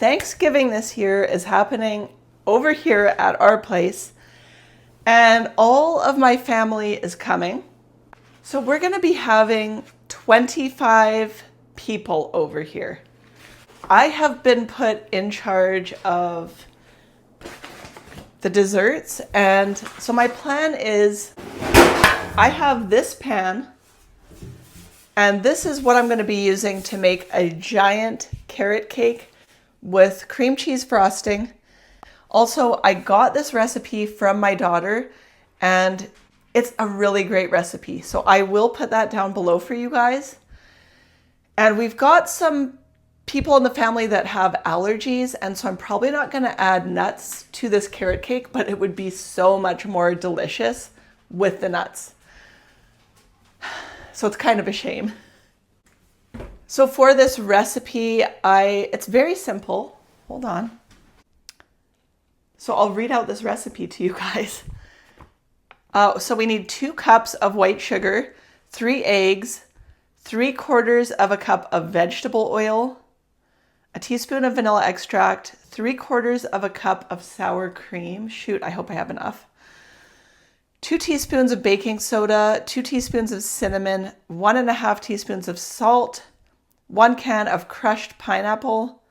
Thanksgiving this year is happening over here at our place, and all of my family is coming. So we're going to be having 25 people over here. I have been put in charge of the desserts, and so my plan is I have this pan, and this is what I'm going to be using to make a giant carrot cake with cream cheese frosting. Also, I got this recipe from my daughter, and it's a really great recipe. So I will put that down below for you guys. And we've got some people in the family that have allergies, and so I'm probably not going to add nuts to this carrot cake, but it would be so much more delicious with the nuts. So it's kind of a shame. So for this recipe, it's very simple. Hold on. So I'll read out this recipe to you guys. So we need 2 cups of white sugar, 3 eggs, 3/4 of a cup of vegetable oil, a teaspoon of vanilla extract, 3/4 of a cup of sour cream. Shoot, I hope I have enough. 2 teaspoons of baking soda, 2 teaspoons of cinnamon, 1.5 teaspoons of salt, 1 can of crushed pineapple,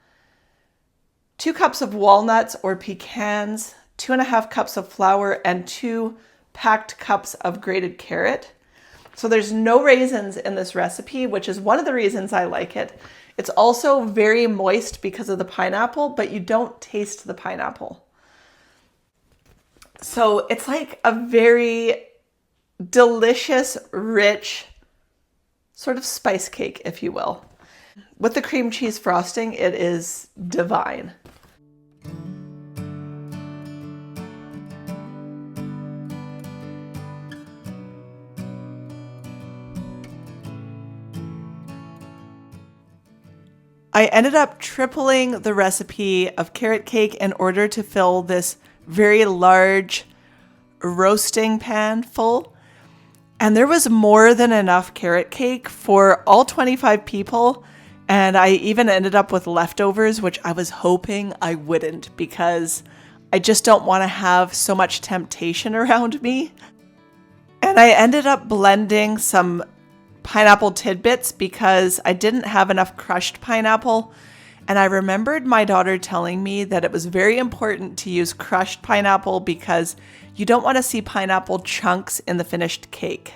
2 cups of walnuts or pecans, 2.5 cups of flour, and 2 packed cups of grated carrot. So there's no raisins in this recipe, which is one of the reasons I like it. It's also very moist because of the pineapple, but you don't taste the pineapple. So it's like a very delicious, rich sort of spice cake, if you will. With the cream cheese frosting, it is divine. I ended up tripling the recipe of carrot cake in order to fill this very large roasting pan full. And there was more than enough carrot cake for all 25 people. And I even ended up with leftovers, which I was hoping I wouldn't, because I just don't want to have so much temptation around me. And I ended up blending some pineapple tidbits because I didn't have enough crushed pineapple. And I remembered my daughter telling me that it was very important to use crushed pineapple because you don't want to see pineapple chunks in the finished cake.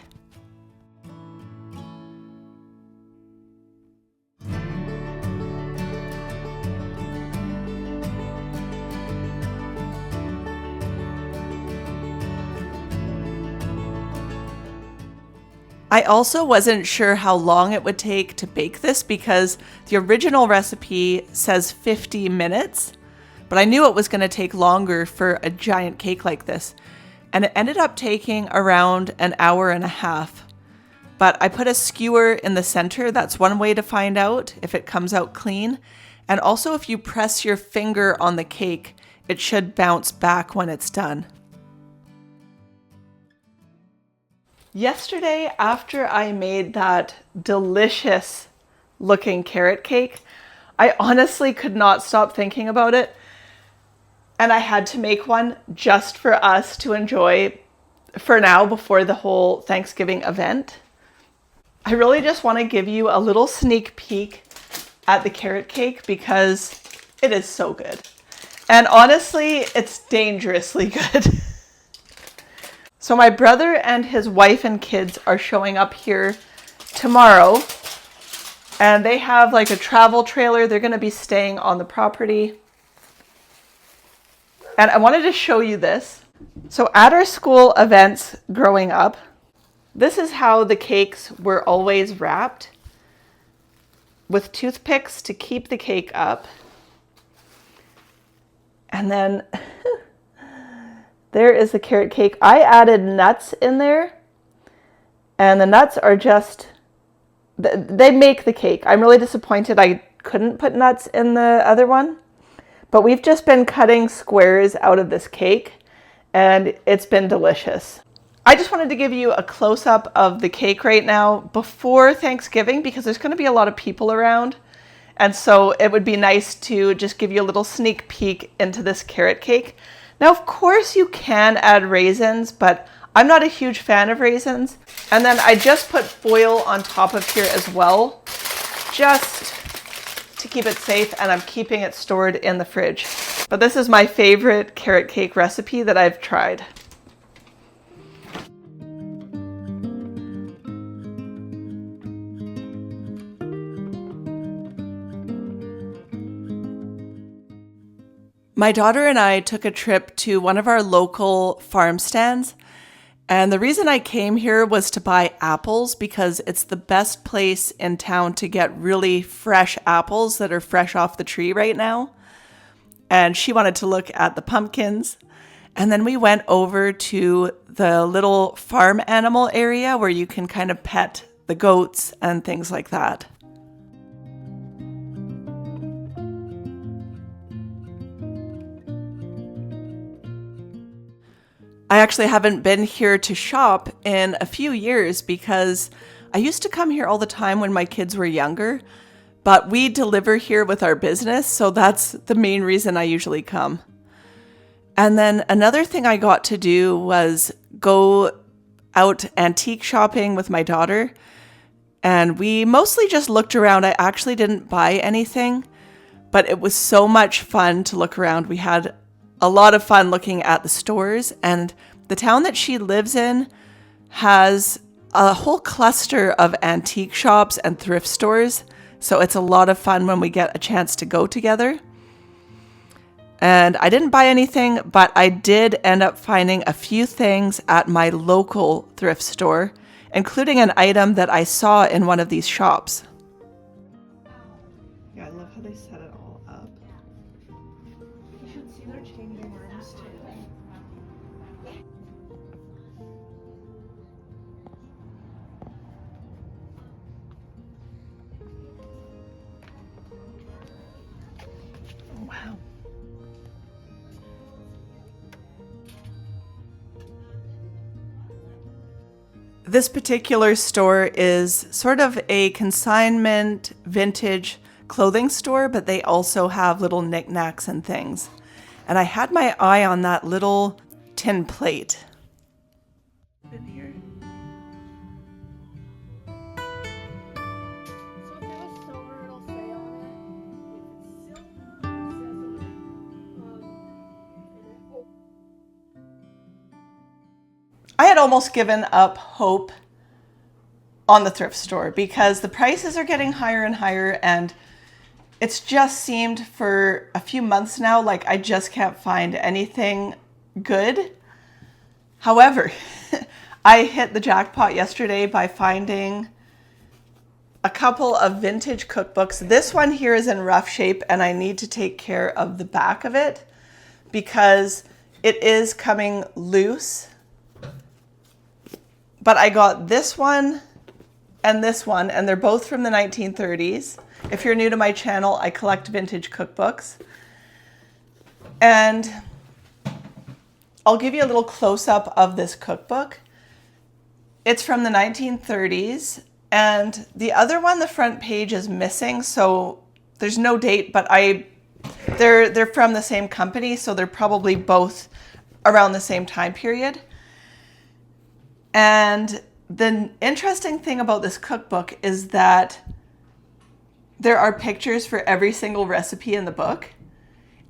I also wasn't sure how long it would take to bake this because the original recipe says 50 minutes, but I knew it was going to take longer for a giant cake like this. And it ended up taking around an hour and a half. But I put a skewer in the center. That's one way to find out if it comes out clean. And also if you press your finger on the cake, it should bounce back when it's done. Yesterday, after I made that delicious looking carrot cake, I honestly could not stop thinking about it. And I had to make one just for us to enjoy for now before the whole Thanksgiving event. I really just want to give you a little sneak peek at the carrot cake because it is so good. And honestly, it's dangerously good. So my brother and his wife and kids are showing up here tomorrow, and they have like a travel trailer. They're going to be staying on the property. And I wanted to show you this. So at our school events growing up, this is how the cakes were always wrapped, with toothpicks to keep the cake up. And then there is the carrot cake. I added nuts in there, and the nuts are just, they make the cake. I'm really disappointed I couldn't put nuts in the other one, but we've just been cutting squares out of this cake, and it's been delicious. I just wanted to give you a close-up of the cake right now before Thanksgiving because there's going to be a lot of people around, And so it would be nice to just give you a little sneak peek into this carrot cake. Now, of course you can add raisins, but I'm not a huge fan of raisins. And then I just put foil on top of here as well, just to keep it safe, and I'm keeping it stored in the fridge. But this is my favorite carrot cake recipe that I've tried. My daughter and I took a trip to one of our local farm stands, and the reason I came here was to buy apples because it's the best place in town to get really fresh apples that are fresh off the tree right now. And she wanted to look at the pumpkins. And then we went over to the little farm animal area where you can kind of pet the goats and things like that. I actually haven't been here to shop in a few years because I used to come here all the time when my kids were younger, but we deliver here with our business, so that's the main reason I usually come. And then another thing I got to do was go out antique shopping with my daughter, and we mostly just looked around. I actually didn't buy anything, but it was so much fun to look around. We had a lot of fun looking at the stores, and the town that she lives in has a whole cluster of antique shops and thrift stores. So it's a lot of fun when we get a chance to go together. And I didn't buy anything, but I did end up finding a few things at my local thrift store, including an item that I saw in one of these shops. Yeah, I love how they set it all up. You should see they're changing rooms too. Oh, wow. This particular store is sort of a consignment vintage clothing store, but they also have little knickknacks and things. And I had my eye on that little tin plate. In here. So if it was silver, it'll say on it. If it's silver, it says on it. I had almost given up hope on the thrift store because the prices are getting higher and higher, and it's just seemed for a few months now like I just can't find anything good. However, I hit the jackpot yesterday by finding a couple of vintage cookbooks. This one here is in rough shape, and I need to take care of the back of it because it is coming loose. But I got this one, and they're both from the 1930s. If you're new to my channel, I collect vintage cookbooks. And I'll give you a little close-up of this cookbook. It's from the 1930s, and the other one, the front page is missing, so there's no date, but they're from the same company, so they're probably both around the same time period. And the interesting thing about this cookbook is that there are pictures for every single recipe in the book.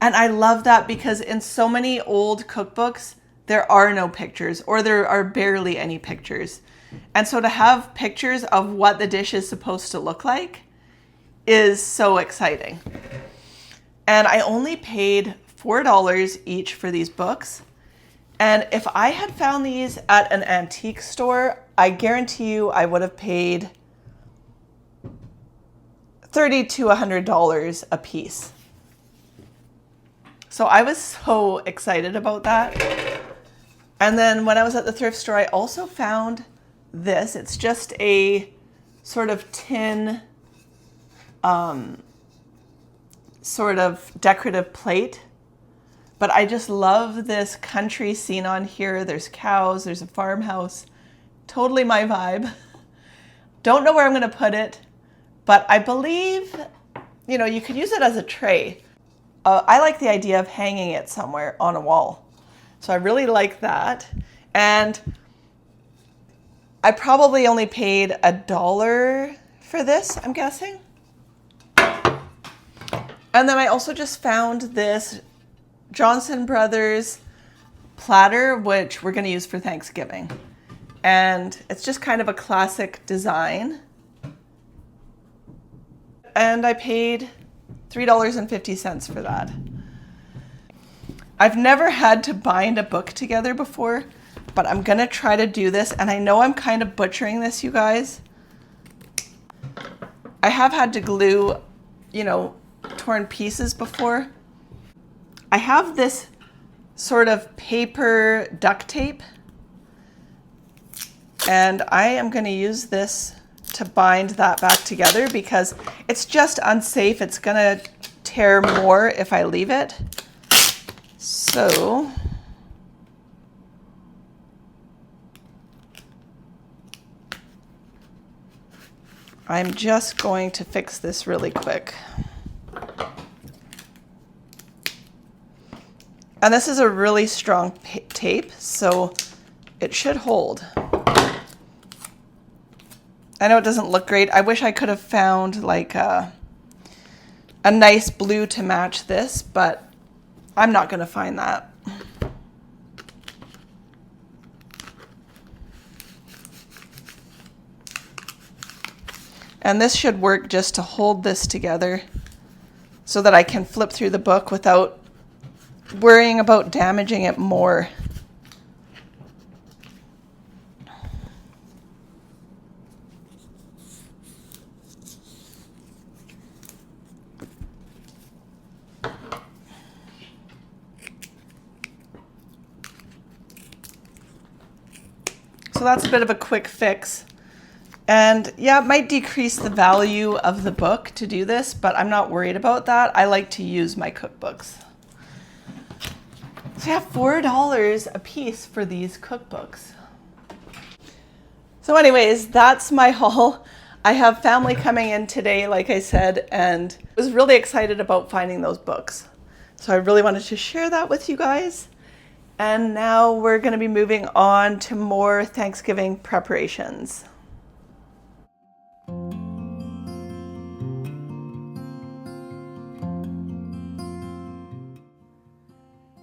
And I love that because in so many old cookbooks, there are no pictures, or there are barely any pictures. And so to have pictures of what the dish is supposed to look like is so exciting. And I only paid $4 each for these books. And if I had found these at an antique store, I guarantee you I would have paid $30 to $100 a piece. So I was so excited about that. And then when I was at the thrift store, I also found this. It's just a sort of tin, sort of decorative plate. But I just love this country scene on here. There's cows, there's a farmhouse. Totally my vibe. Don't know where I'm gonna put it, but I believe you know, you could use it as a tray. I like the idea of hanging it somewhere on a wall. So I really like that. And I probably only paid $1 for this, I'm guessing. And then I also just found this Johnson Brothers platter, which we're going to use for Thanksgiving. And it's just kind of a classic design. And I paid $3.50 for that. I've never had to bind a book together before, but I'm gonna try to do this, and I know I'm kind of butchering this, you guys. I have had to glue, you know, torn pieces before. I have this sort of paper duct tape, and I am gonna use this to bind that back together because it's just unsafe. It's gonna tear more if I leave it. So I'm just going to fix this really quick. And this is a really strong tape, so it should hold. I know it doesn't look great. I wish I could have found like a nice blue to match this, but I'm not going to find that. And this should work just to hold this together so that I can flip through the book without worrying about damaging it more. So that's a bit of a quick fix. And yeah, it might decrease the value of the book to do this, but I'm not worried about that. I like to use my cookbooks. So I have $4 a piece for these cookbooks. So anyways, that's my haul. I have family coming in today, like I said, and I was really excited about finding those books. So I really wanted to share that with you guys. And now we're going to be moving on to more Thanksgiving preparations.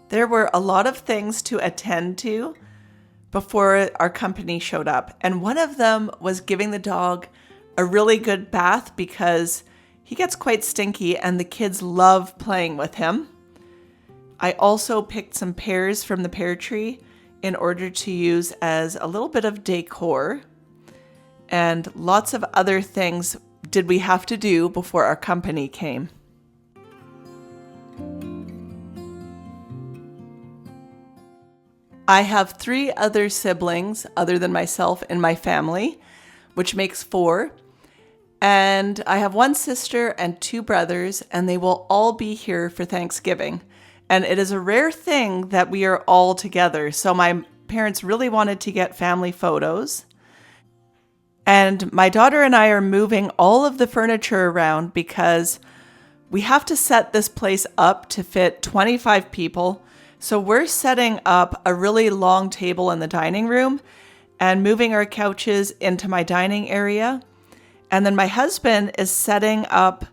There were a lot of things to attend to before our company showed up. And one of them was giving the dog a really good bath because he gets quite stinky and the kids love playing with him. I also picked some pears from the pear tree in order to use as a little bit of decor. And lots of other things did we have to do before our company came. I have 3 other siblings other than myself in my family, which makes 4. And I have 1 sister and 2 brothers, and they will all be here for Thanksgiving. And it is a rare thing that we are all together. So my parents really wanted to get family photos. And my daughter and I are moving all of the furniture around because we have to set this place up to fit 25 people. So we're setting up a really long table in the dining room and moving our couches into my dining area. And then my husband is setting up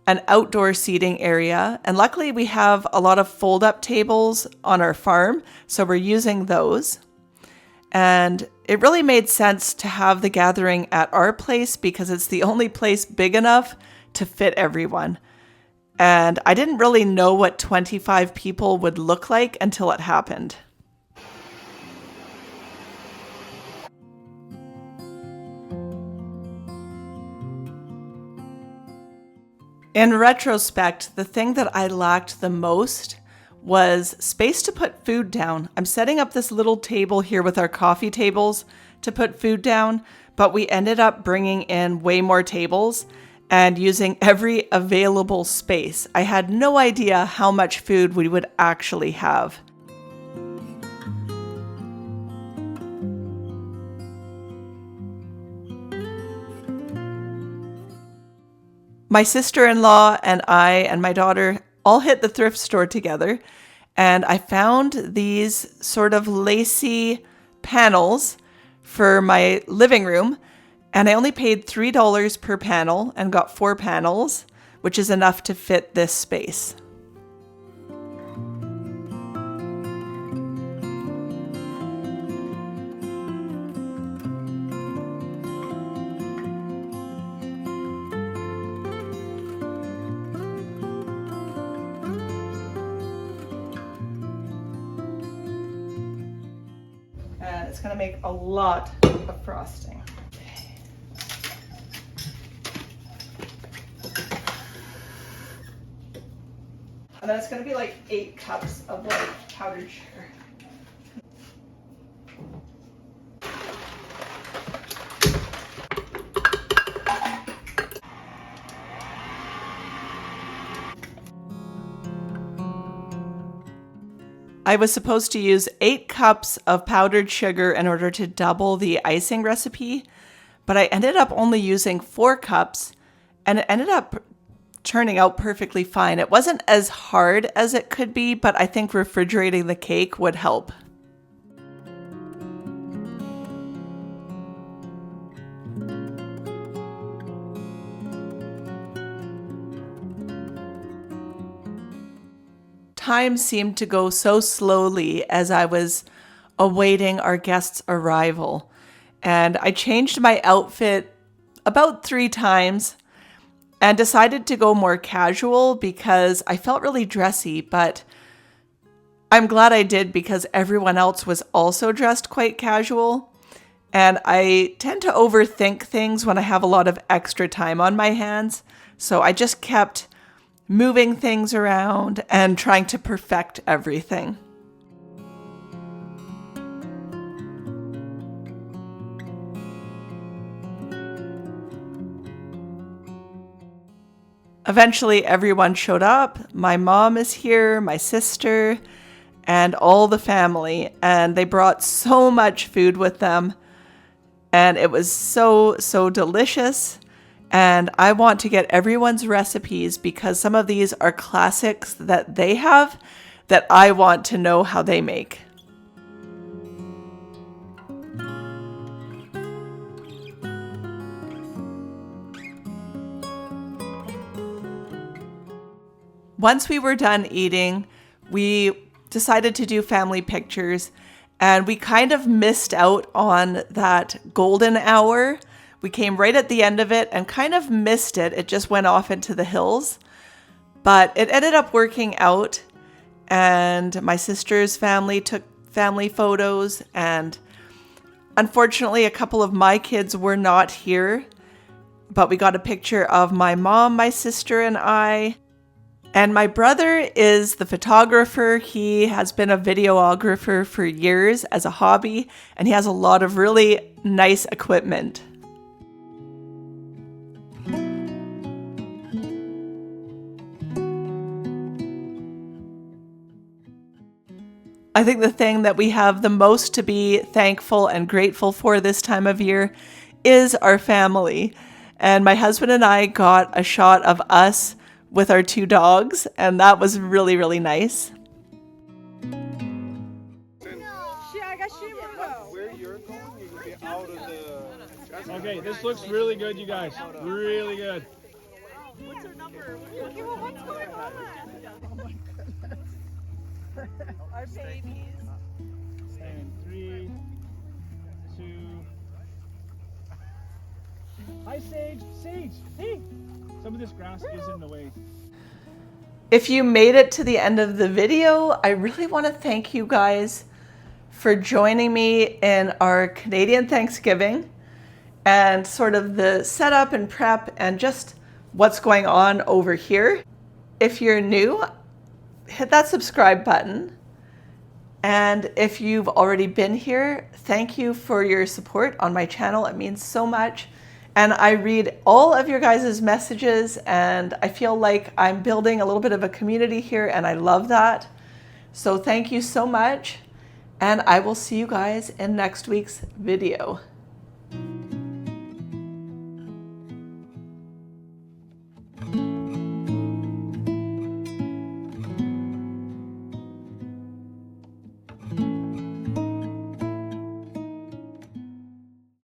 an outdoor seating area. And luckily we have a lot of fold-up tables on our farm, so we're using those. And it really made sense to have the gathering at our place because it's the only place big enough to fit everyone. And I didn't really know what 25 people would look like until it happened. In retrospect, the thing that I lacked the most was space to put food down. I'm setting up this little table here with our coffee tables to put food down, but we ended up bringing in way more tables and using every available space. I had no idea how much food we would actually have. My sister-in-law and I and my daughter all hit the thrift store together, and I found these sort of lacy panels for my living room, and I only paid $3 per panel and got 4 panels, which is enough to fit this space. And it's going to make a lot of frosting. And then it's going to be like 8 cups of like powdered sugar. I was supposed to use 8 cups of powdered sugar in order to double the icing recipe, but I ended up only using 4 cups, and it ended up turning out perfectly fine. It wasn't as hard as it could be, but I think refrigerating the cake would help. Time seemed to go so slowly as I was awaiting our guests' arrival. And I changed my outfit about 3 times and decided to go more casual because I felt really dressy, but I'm glad I did because everyone else was also dressed quite casual. And I tend to overthink things when I have a lot of extra time on my hands. So I just kept moving things around and trying to perfect everything. Eventually, everyone showed up. My mom is here, my sister, and all the family. And they brought so much food with them. And it was so delicious. And I want to get everyone's recipes because some of these are classics that they have that I want to know how they make. Once we were done eating, we decided to do family pictures, and we kind of missed out on that golden hour. We came right at the end of it and kind of missed it. It just went off into the hills, but it ended up working out. And my sister's family took family photos, and unfortunately, a couple of my kids were not here, but we got a picture of my mom, my sister, and I. And my brother is the photographer. He has been a videographer for years as a hobby, and he has a lot of really nice equipment. I think the thing that we have the most to be thankful and grateful for this time of year is our family. And my husband and I got a shot of us with our 2 dogs, and that was really nice. Where you're going, you will be out of the... Okay, this looks really good, you guys. Really good. What's her number? Okay, well, what's going on? Oh my goodness. Our babies. And 3, 2. Hi, Sage. Sage, hey. Some of this grass is in the way. If you made it to the end of the video, I really want to thank you guys for joining me in our Canadian Thanksgiving and sort of the setup and prep and just what's going on over here. If you're new, hit that subscribe button. And if you've already been here, thank you for your support on my channel. It means so much. And I read all of your guys' messages, and I feel like I'm building a little bit of a community here, and I love that. So thank you so much, and I will see you guys in next week's video.